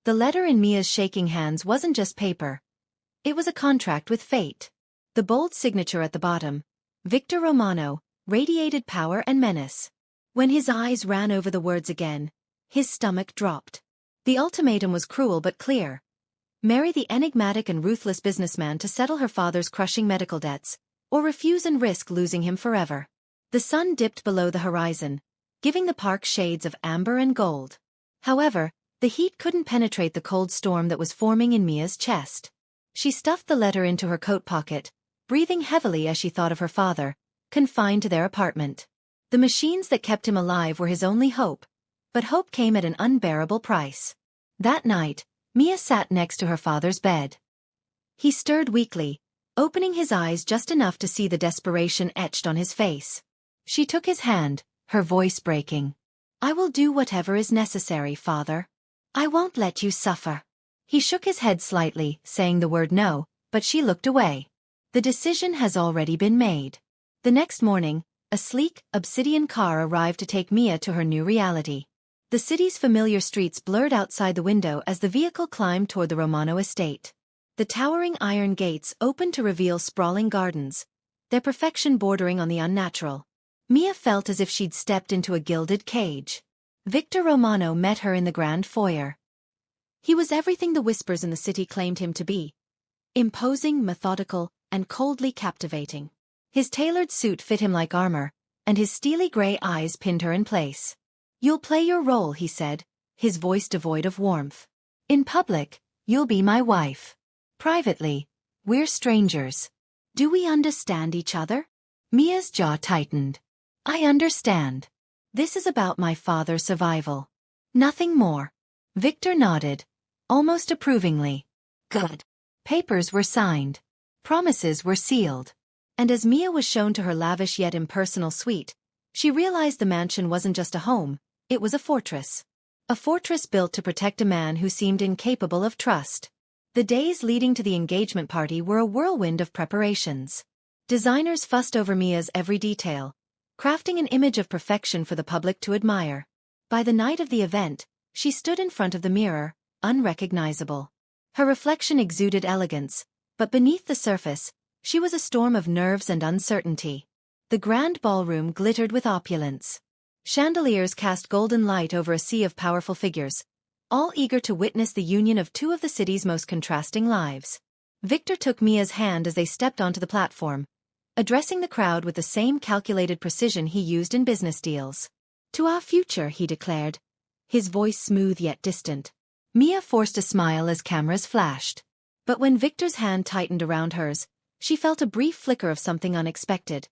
The letter in Mia's shaking hands wasn't just paper. It was a contract with fate. The bold signature at the bottom, Victor Romano, radiated power and menace. When his eyes ran over the words again, his stomach dropped. The ultimatum was cruel but clear. Marry the enigmatic and ruthless businessman to settle her father's crushing medical debts, or refuse and risk losing him forever. The sun dipped below the horizon, giving the park shades of amber and gold. However, the heat couldn't penetrate the cold storm that was forming in Mia's chest. She stuffed the letter into her coat pocket, breathing heavily as she thought of her father, confined to their apartment. The machines that kept him alive were his only hope, but hope came at an unbearable price. That night, Mia sat next to her father's bed. He stirred weakly, opening his eyes just enough to see the desperation etched on his face. She took his hand, her voice breaking. "I will do whatever is necessary, father. I won't let you suffer." He shook his head slightly, saying the word no, but she looked away. The decision has already been made. The next morning, a sleek, obsidian car arrived to take Mia to her new reality. The city's familiar streets blurred outside the window as the vehicle climbed toward the Romano estate. The towering iron gates opened to reveal sprawling gardens, their perfection bordering on the unnatural. Mia felt as if she'd stepped into a gilded cage. Victor Romano met her in the grand foyer. He was everything the whispers in the city claimed him to be. Imposing, methodical, and coldly captivating. His tailored suit fit him like armor, and his steely gray eyes pinned her in place. "You'll play your role," he said, his voice devoid of warmth. "In public, you'll be my wife. Privately, we're strangers. Do we understand each other?" Mia's jaw tightened. "I understand. This is about my father's survival. Nothing more." Victor nodded, almost approvingly. "Good." Papers were signed. Promises were sealed. And as Mia was shown to her lavish yet impersonal suite, she realized the mansion wasn't just a home, it was a fortress. A fortress built to protect a man who seemed incapable of trust. The days leading to the engagement party were a whirlwind of preparations. Designers fussed over Mia's every detail, crafting an image of perfection for the public to admire. By the night of the event, she stood in front of the mirror, unrecognizable. Her reflection exuded elegance, but beneath the surface, she was a storm of nerves and uncertainty. The grand ballroom glittered with opulence. Chandeliers cast golden light over a sea of powerful figures, all eager to witness the union of two of the city's most contrasting lives. Victor took Mia's hand as they stepped onto the platform, addressing the crowd with the same calculated precision he used in business deals. "To our future," he declared, his voice smooth yet distant. Mia forced a smile as cameras flashed. But when Victor's hand tightened around hers, she felt a brief flicker of something unexpected,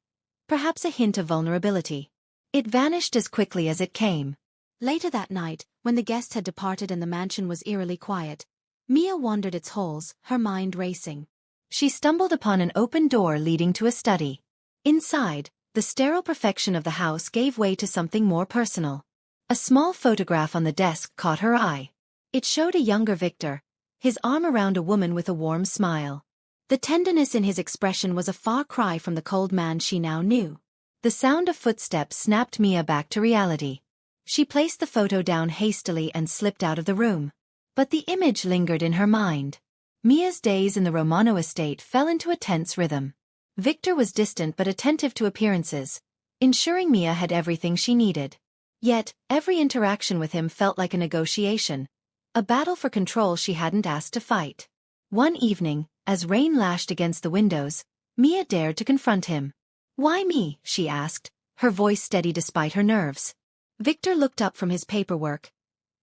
perhaps a hint of vulnerability. It vanished as quickly as it came. Later that night, when the guests had departed and the mansion was eerily quiet, Mia wandered its halls, her mind racing. She stumbled upon an open door leading to a study. Inside, the sterile perfection of the house gave way to something more personal. A small photograph on the desk caught her eye. It showed a younger Victor, his arm around a woman with a warm smile. The tenderness in his expression was a far cry from the cold man she now knew. The sound of footsteps snapped Mia back to reality. She placed the photo down hastily and slipped out of the room. But the image lingered in her mind. Mia's days in the Romano estate fell into a tense rhythm. Victor was distant but attentive to appearances, ensuring Mia had everything she needed. Yet, every interaction with him felt like a negotiation, a battle for control she hadn't asked to fight. One evening, as rain lashed against the windows, Mia dared to confront him. "Why me?" she asked, her voice steady despite her nerves. Victor looked up from his paperwork,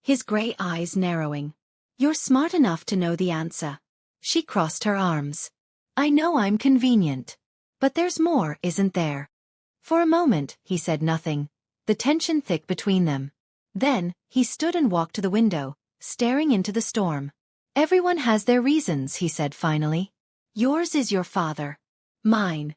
his gray eyes narrowing. "You're smart enough to know the answer." She crossed her arms. "I know I'm convenient. But there's more, isn't there?" For a moment, he said nothing, the tension thick between them. Then, he stood and walked to the window, staring into the storm. "Everyone has their reasons," he said finally. "Yours is your father. Mine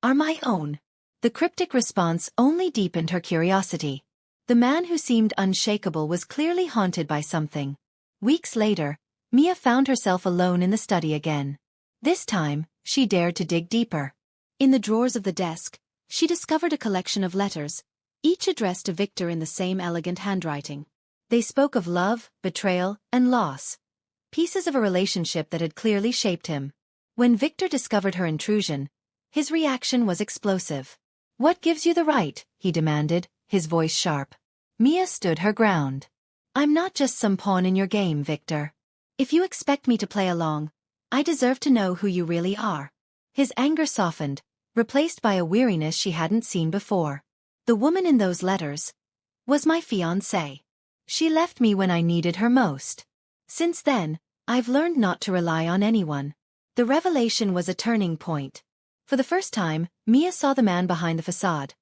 are my own." The cryptic response only deepened her curiosity. The man who seemed unshakable was clearly haunted by something. Weeks later, Mia found herself alone in the study again. This time, she dared to dig deeper. In the drawers of the desk, she discovered a collection of letters, each addressed to Victor in the same elegant handwriting. They spoke of love, betrayal, and loss. Pieces of a relationship that had clearly shaped him. When Victor discovered her intrusion, his reaction was explosive. "What gives you the right?" he demanded, his voice sharp. Mia stood her ground. "I'm not just some pawn in your game, Victor. If you expect me to play along, I deserve to know who you really are." His anger softened, replaced by a weariness she hadn't seen before. "The woman in those letters was my fiancée. She left me when I needed her most. Since then, I've learned not to rely on anyone." The revelation was a turning point. For the first time, Mia saw the man behind the facade.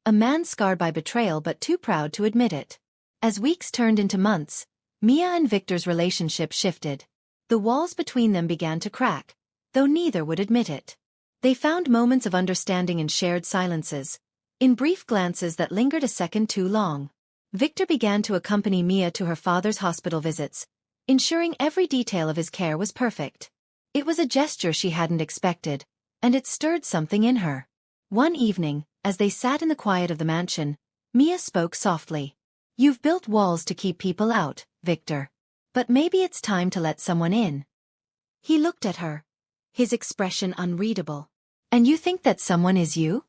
A man scarred by betrayal but too proud to admit it. As weeks turned into months, Mia and Victor's relationship shifted. The walls between them began to crack, though neither would admit it. They found moments of understanding in shared silences, in brief glances that lingered a second too long. Victor began to accompany Mia to her father's hospital visits, ensuring every detail of his care was perfect. It was a gesture she hadn't expected, and it stirred something in her. One evening, as they sat in the quiet of the mansion, Mia spoke softly. "You've built walls to keep people out, Victor. But maybe it's time to let someone in." He looked at her, his expression unreadable. "And you think that someone is you?"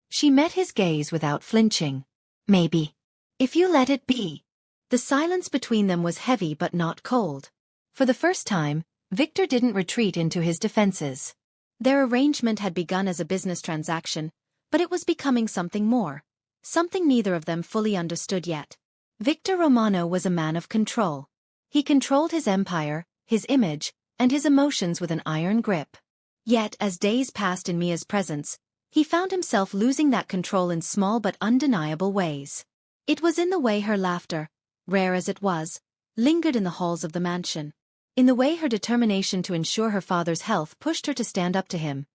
She met his gaze without flinching. "Maybe. If you let it be." The silence between them was heavy but not cold. For the first time, Victor didn't retreat into his defenses. Their arrangement had begun as a business transaction, but it was becoming something more. Something neither of them fully understood yet. Victor Romano was a man of control. He controlled his empire, his image, and his emotions with an iron grip. Yet, as days passed in Mia's presence, he found himself losing that control in small but undeniable ways. It was in the way her laughter, rare as it was, lingered in the halls of the mansion. In the way her determination to ensure her father's health pushed her to stand up to him,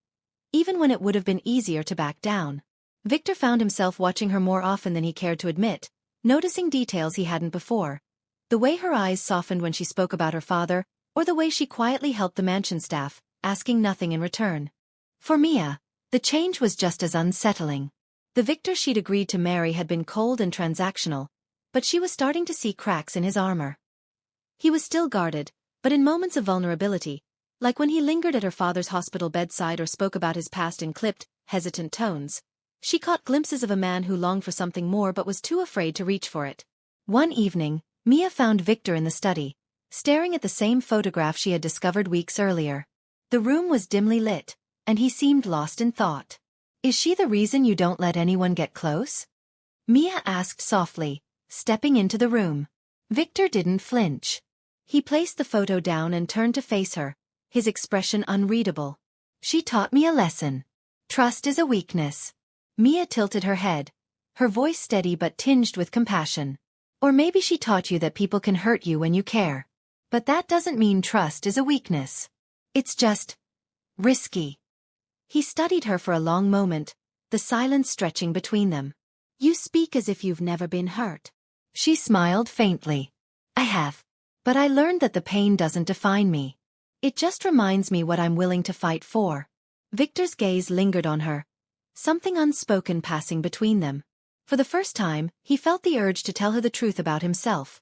even when it would have been easier to back down. Victor found himself watching her more often than he cared to admit, noticing details he hadn't before. The way her eyes softened when she spoke about her father, or the way she quietly helped the mansion staff, asking nothing in return. For Mia, the change was just as unsettling. The Victor she'd agreed to marry had been cold and transactional, but she was starting to see cracks in his armor. He was still guarded, but in moments of vulnerability, like when he lingered at her father's hospital bedside or spoke about his past in clipped, hesitant tones, she caught glimpses of a man who longed for something more but was too afraid to reach for it. One evening, Mia found Victor in the study, staring at the same photograph she had discovered weeks earlier. The room was dimly lit, and he seemed lost in thought. "Is she the reason you don't let anyone get close?" Mia asked softly, stepping into the room. Victor didn't flinch. He placed the photo down and turned to face her, his expression unreadable. "She taught me a lesson. Trust is a weakness." Mia tilted her head, her voice steady but tinged with compassion. "Or maybe she taught you that people can hurt you when you care. But that doesn't mean trust is a weakness. It's just risky." He studied her for a long moment, the silence stretching between them. "You speak as if you've never been hurt." She smiled faintly. "I have. But I learned that the pain doesn't define me. It just reminds me what I'm willing to fight for." Victor's gaze lingered on her, something unspoken passing between them. For the first time, he felt the urge to tell her the truth about himself.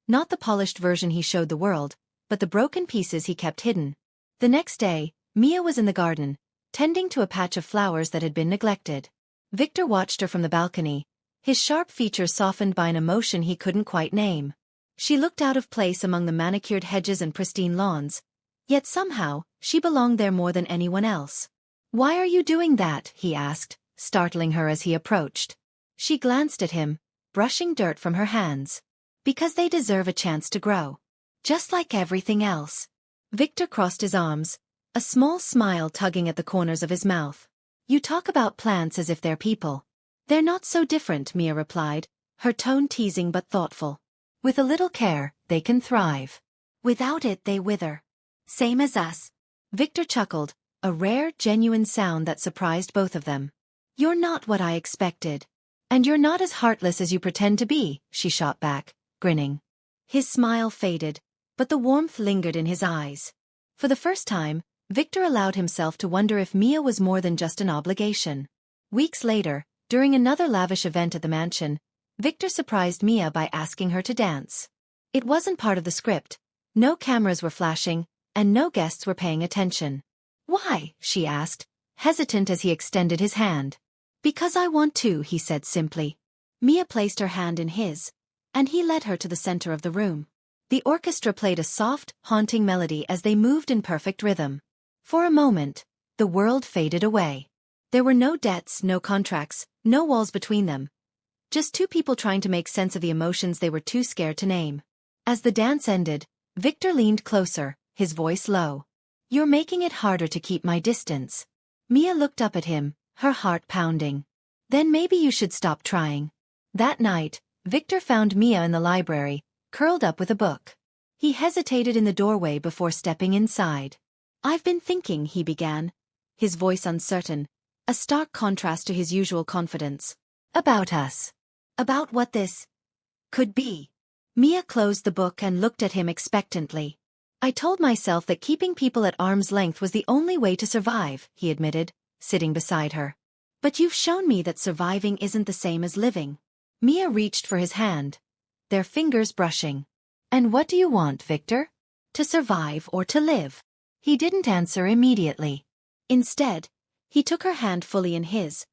Not the polished version he showed the world, but the broken pieces he kept hidden. The next day, Mia was in the garden, tending to a patch of flowers that had been neglected. Victor watched her from the balcony, his sharp features softened by an emotion he couldn't quite name. She looked out of place among the manicured hedges and pristine lawns, yet somehow, she belonged there more than anyone else. "Why are you doing that?" he asked, startling her as he approached. She glanced at him, brushing dirt from her hands. "Because they deserve a chance to grow. Just like everything else." Victor crossed his arms, a small smile tugging at the corners of his mouth. "You talk about plants as if they're people." "They're not so different," Mia replied, her tone teasing but thoughtful. "With a little care, they can thrive. Without it they wither. Same as us." Victor chuckled, a rare, genuine sound that surprised both of them. "You're not what I expected. And you're not as heartless as you pretend to be," she shot back, grinning. His smile faded, but the warmth lingered in his eyes. For the first time, Victor allowed himself to wonder if Mia was more than just an obligation. Weeks later, during another lavish event at the mansion, Victor surprised Mia by asking her to dance. It wasn't part of the script. No cameras were flashing, and no guests were paying attention. "Why?" she asked, hesitant as he extended his hand. "Because I want to," he said simply. Mia placed her hand in his, and he led her to the center of the room. The orchestra played a soft, haunting melody as they moved in perfect rhythm. For a moment, the world faded away. There were no debts, no contracts, no walls between them. Just two people trying to make sense of the emotions they were too scared to name. As the dance ended, Victor leaned closer, his voice low. "You're making it harder to keep my distance." Mia looked up at him, her heart pounding. "Then maybe you should stop trying." That night, Victor found Mia in the library, curled up with a book. He hesitated in the doorway before stepping inside. "I've been thinking," he began, his voice uncertain, a stark contrast to his usual confidence. "About us. About what this could be." Mia closed the book and looked at him expectantly. "I told myself that keeping people at arm's length was the only way to survive," he admitted, sitting beside her. "But you've shown me that surviving isn't the same as living." Mia reached for his hand, their fingers brushing. "And what do you want, Victor? To survive or to live?" He didn't answer immediately. Instead, he took her hand fully in his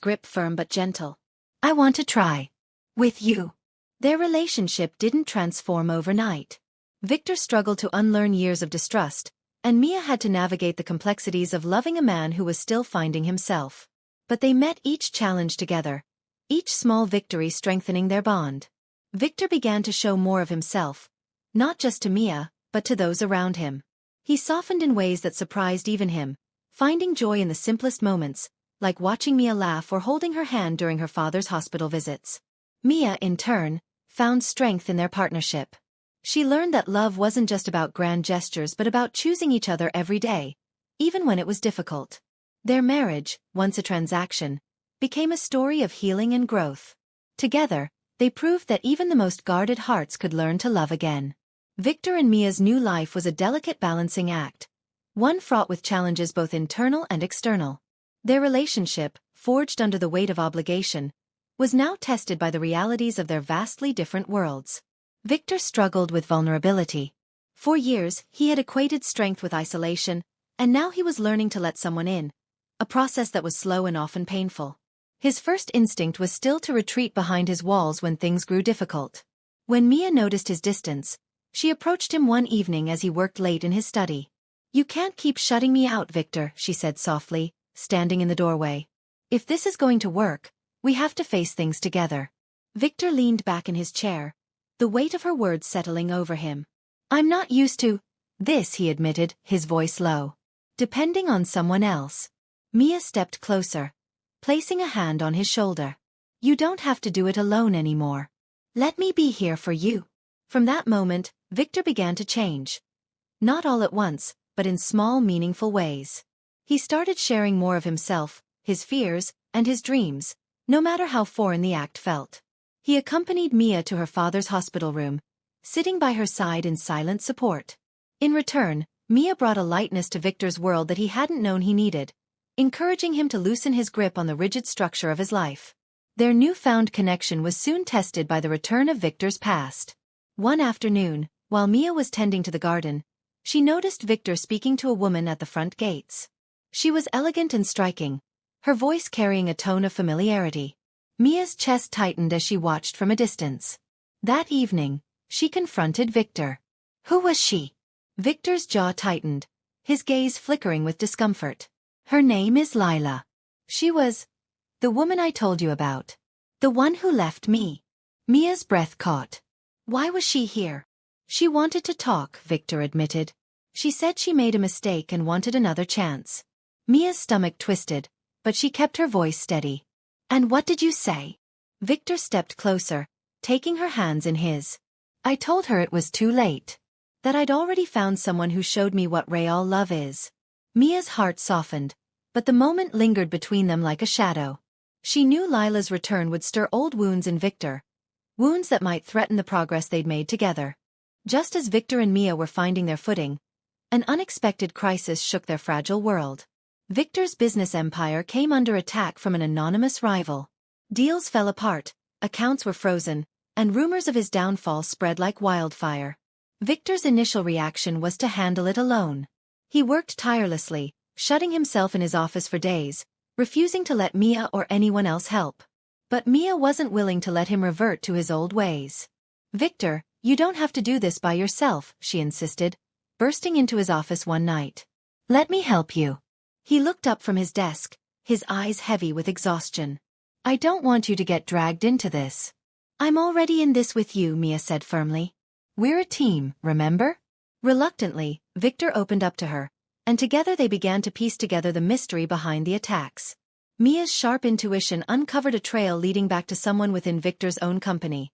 grip firm but gentle. "I want to try. With you." Their relationship didn't transform overnight. Victor struggled to unlearn years of distrust, and Mia had to navigate the complexities of loving a man who was still finding himself. But they met each challenge together, each small victory strengthening their bond. Victor began to show more of himself, not just to Mia, but to those around him. He softened in ways that surprised even him, finding joy in the simplest moments, like watching Mia laugh or holding her hand during her father's hospital visits. Mia, in turn, found strength in their partnership. She learned that love wasn't just about grand gestures but about choosing each other every day, even when it was difficult. Their marriage, once a transaction, became a story of healing and growth. Together, they proved that even the most guarded hearts could learn to love again. Victor and Mia's new life was a delicate balancing act, one fraught with challenges both internal and external. Their relationship, forged under the weight of obligation, was now tested by the realities of their vastly different worlds. Victor struggled with vulnerability. For years, he had equated strength with isolation, and now he was learning to let someone in, a process that was slow and often painful. His first instinct was still to retreat behind his walls when things grew difficult. When Mia noticed his distance, she approached him one evening as he worked late in his study. "You can't keep shutting me out, Victor," she said softly, standing in the doorway. "If this is going to work, we have to face things together." Victor leaned back in his chair, the weight of her words settling over him. "I'm not used to this," he admitted, his voice low. "Depending on someone else." Mia stepped closer, placing a hand on his shoulder. "You don't have to do it alone anymore. Let me be here for you." From that moment, Victor began to change. Not all at once, but in small, meaningful ways. He started sharing more of himself, his fears, and his dreams, no matter how foreign the act felt. He accompanied Mia to her father's hospital room, sitting by her side in silent support. In return, Mia brought a lightness to Victor's world that he hadn't known he needed, encouraging him to loosen his grip on the rigid structure of his life. Their newfound connection was soon tested by the return of Victor's past. One afternoon, while Mia was tending to the garden, she noticed Victor speaking to a woman at the front gates. She was elegant and striking, her voice carrying a tone of familiarity. Mia's chest tightened as she watched from a distance. That evening, she confronted Victor. Who was she? Victor's jaw tightened, his gaze flickering with discomfort. Her name is Lila. She was the woman I told you about. The one who left me. Mia's breath caught. Why was she here? She wanted to talk, Victor admitted. She said she made a mistake and wanted another chance. Mia's stomach twisted, but she kept her voice steady. And what did you say? Victor stepped closer, taking her hands in his. I told her it was too late. That I'd already found someone who showed me what real love is. Mia's heart softened, but the moment lingered between them like a shadow. She knew Lila's return would stir old wounds in Victor, wounds that might threaten the progress they'd made together. Just as Victor and Mia were finding their footing, an unexpected crisis shook their fragile world. Victor's business empire came under attack from an anonymous rival. Deals fell apart, accounts were frozen, and rumors of his downfall spread like wildfire. Victor's initial reaction was to handle it alone. He worked tirelessly, shutting himself in his office for days, refusing to let Mia or anyone else help. But Mia wasn't willing to let him revert to his old ways. "Victor, you don't have to do this by yourself," she insisted, bursting into his office one night. "Let me help you." He looked up from his desk, his eyes heavy with exhaustion. "I don't want you to get dragged into this." "I'm already in this with you," Mia said firmly. "We're a team, remember?" Reluctantly, Victor opened up to her, and together they began to piece together the mystery behind the attacks. Mia's sharp intuition uncovered a trail leading back to someone within Victor's own company.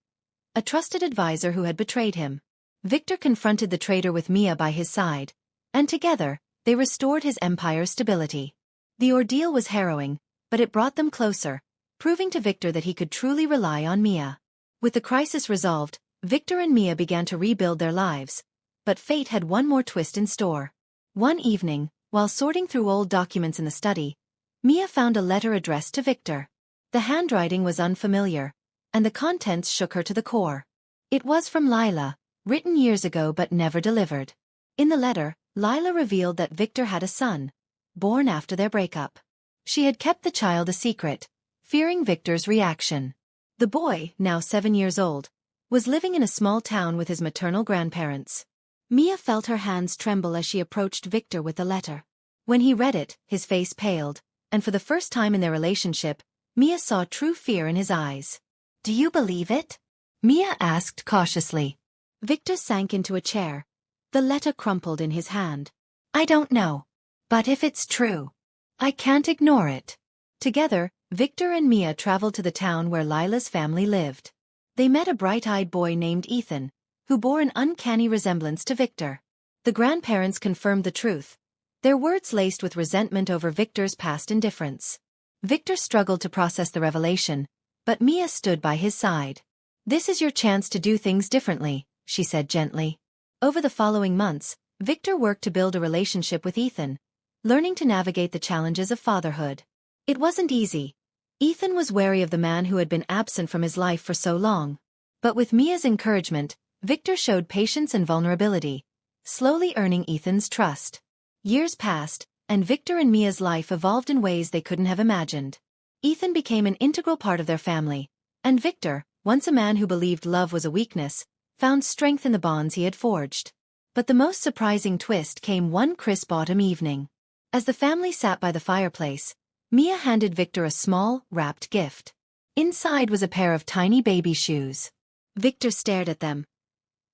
A trusted advisor who had betrayed him. Victor confronted the traitor with Mia by his side, and together, they restored his empire's stability. The ordeal was harrowing, but it brought them closer, proving to Victor that he could truly rely on Mia. With the crisis resolved, Victor and Mia began to rebuild their lives, but fate had one more twist in store. One evening, while sorting through old documents in the study, Mia found a letter addressed to Victor. The handwriting was unfamiliar, and the contents shook her to the core. It was from Lila, written years ago but never delivered. In the letter, Lila revealed that Victor had a son, born after their breakup. She had kept the child a secret, fearing Victor's reaction. The boy, now 7 years old, was living in a small town with his maternal grandparents. Mia felt her hands tremble as she approached Victor with the letter. When he read it, his face paled, and for the first time in their relationship, Mia saw true fear in his eyes. "Do you believe it?" Mia asked cautiously. Victor sank into a chair. The letter crumpled in his hand. "I don't know. But if it's true, I can't ignore it." Together, Victor and Mia traveled to the town where Lila's family lived. They met a bright-eyed boy named Ethan, who bore an uncanny resemblance to Victor. The grandparents confirmed the truth, their words laced with resentment over Victor's past indifference. Victor struggled to process the revelation, but Mia stood by his side. "This is your chance to do things differently," she said gently. Over the following months, Victor worked to build a relationship with Ethan, learning to navigate the challenges of fatherhood. It wasn't easy. Ethan was wary of the man who had been absent from his life for so long. But with Mia's encouragement, Victor showed patience and vulnerability, slowly earning Ethan's trust. Years passed, and Victor and Mia's life evolved in ways they couldn't have imagined. Ethan became an integral part of their family, and Victor, once a man who believed love was a weakness, found strength in the bonds he had forged. But the most surprising twist came one crisp autumn evening. As the family sat by the fireplace, Mia handed Victor a small, wrapped gift. Inside was a pair of tiny baby shoes. Victor stared at them,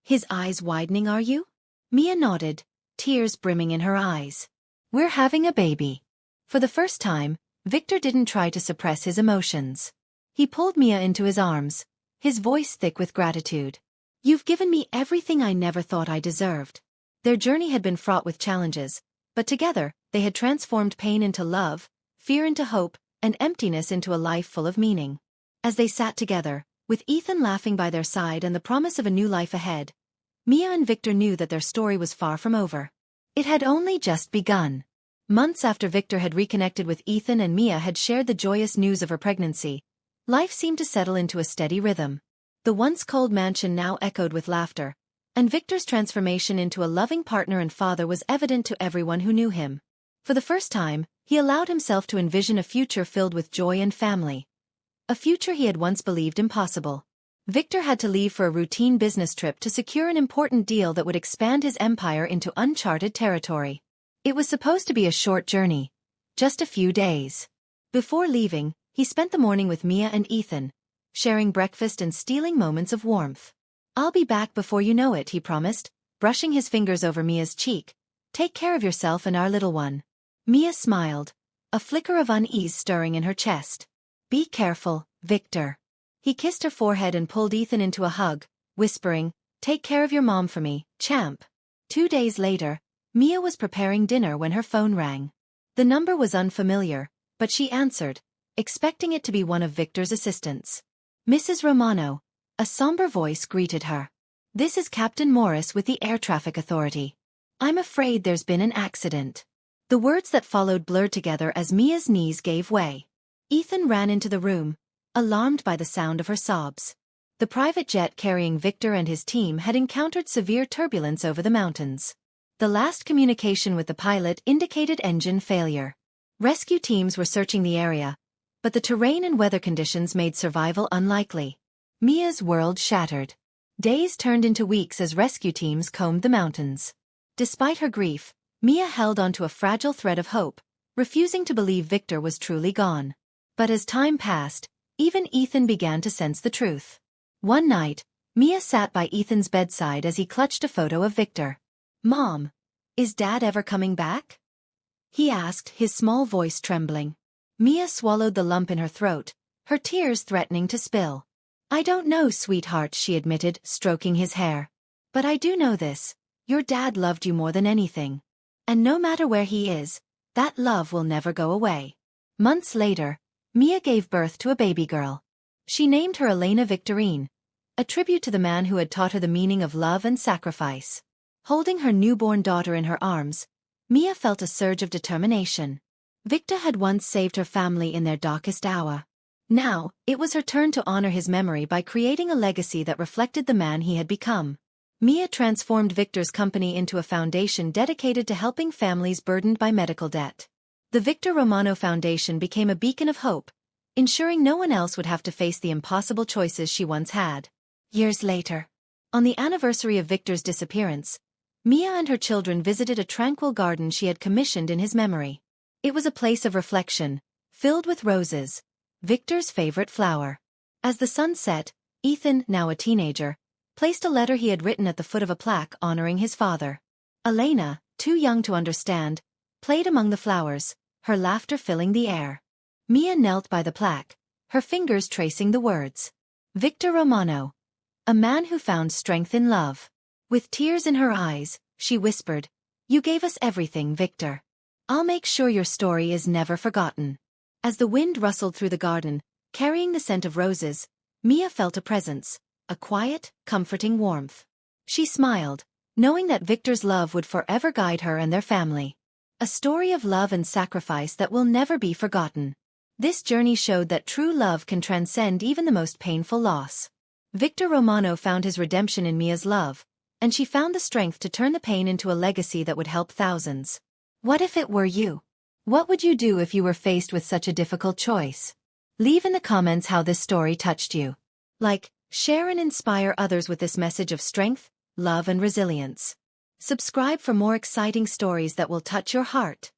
his eyes widening. "Are you?" Mia nodded, tears brimming in her eyes. "We're having a baby." For the first time, Victor didn't try to suppress his emotions. He pulled Mia into his arms, his voice thick with gratitude. "You've given me everything I never thought I deserved." Their journey had been fraught with challenges, but together, they had transformed pain into love, fear into hope, and emptiness into a life full of meaning. As they sat together, with Ethan laughing by their side and the promise of a new life ahead, Mia and Victor knew that their story was far from over. It had only just begun. Months after Victor had reconnected with Ethan and Mia had shared the joyous news of her pregnancy, life seemed to settle into a steady rhythm. The once cold mansion now echoed with laughter, and Victor's transformation into a loving partner and father was evident to everyone who knew him. For the first time, he allowed himself to envision a future filled with joy and family. A future he had once believed impossible. Victor had to leave for a routine business trip to secure an important deal that would expand his empire into uncharted territory. It was supposed to be a short journey, just a few days. Before leaving, he spent the morning with Mia and Ethan, sharing breakfast and stealing moments of warmth. "I'll be back before you know it," he promised, brushing his fingers over Mia's cheek. "Take care of yourself and our little one." Mia smiled, a flicker of unease stirring in her chest. "Be careful, Victor." He kissed her forehead and pulled Ethan into a hug, whispering, "Take care of your mom for me, champ." 2 days later, Mia was preparing dinner when her phone rang. The number was unfamiliar, but she answered, expecting it to be one of Victor's assistants. "Mrs. Romano," a somber voice greeted her. "This is Captain Morris with the Air Traffic Authority. I'm afraid there's been an accident." The words that followed blurred together as Mia's knees gave way. Ethan ran into the room, alarmed by the sound of her sobs. The private jet carrying Victor and his team had encountered severe turbulence over the mountains. The last communication with the pilot indicated engine failure. Rescue teams were searching the area, but the terrain and weather conditions made survival unlikely. Mia's world shattered. Days turned into weeks as rescue teams combed the mountains. Despite her grief, Mia held onto a fragile thread of hope, refusing to believe Victor was truly gone. But as time passed, even Ethan began to sense the truth. One night, Mia sat by Ethan's bedside as he clutched a photo of Victor. "Mom, is Dad ever coming back?" he asked, his small voice trembling. Mia swallowed the lump in her throat, her tears threatening to spill. "I don't know, sweetheart," she admitted, stroking his hair. "But I do know this. Your dad loved you more than anything. And no matter where he is, that love will never go away." Months later, Mia gave birth to a baby girl. She named her Elena Victorine, a tribute to the man who had taught her the meaning of love and sacrifice. Holding her newborn daughter in her arms, Mia felt a surge of determination. Victor had once saved her family in their darkest hour. Now, it was her turn to honor his memory by creating a legacy that reflected the man he had become. Mia transformed Victor's company into a foundation dedicated to helping families burdened by medical debt. The Victor Romano Foundation became a beacon of hope, ensuring no one else would have to face the impossible choices she once had. Years later, on the anniversary of Victor's disappearance, Mia and her children visited a tranquil garden she had commissioned in his memory. It was a place of reflection, filled with roses, Victor's favorite flower. As the sun set, Ethan, now a teenager, placed a letter he had written at the foot of a plaque honoring his father. Elena, too young to understand, played among the flowers, her laughter filling the air. Mia knelt by the plaque, her fingers tracing the words. Victor Romano. A man who found strength in love. With tears in her eyes, she whispered, "You gave us everything, Victor. I'll make sure your story is never forgotten." As the wind rustled through the garden, carrying the scent of roses, Mia felt a presence, a quiet, comforting warmth. She smiled, knowing that Victor's love would forever guide her and their family. A story of love and sacrifice that will never be forgotten. This journey showed that true love can transcend even the most painful loss. Victor Romano found his redemption in Mia's love, and she found the strength to turn the pain into a legacy that would help thousands. What if it were you? What would you do if you were faced with such a difficult choice? Leave in the comments how this story touched you. Like, share and inspire others with this message of strength, love and resilience. Subscribe for more exciting stories that will touch your heart.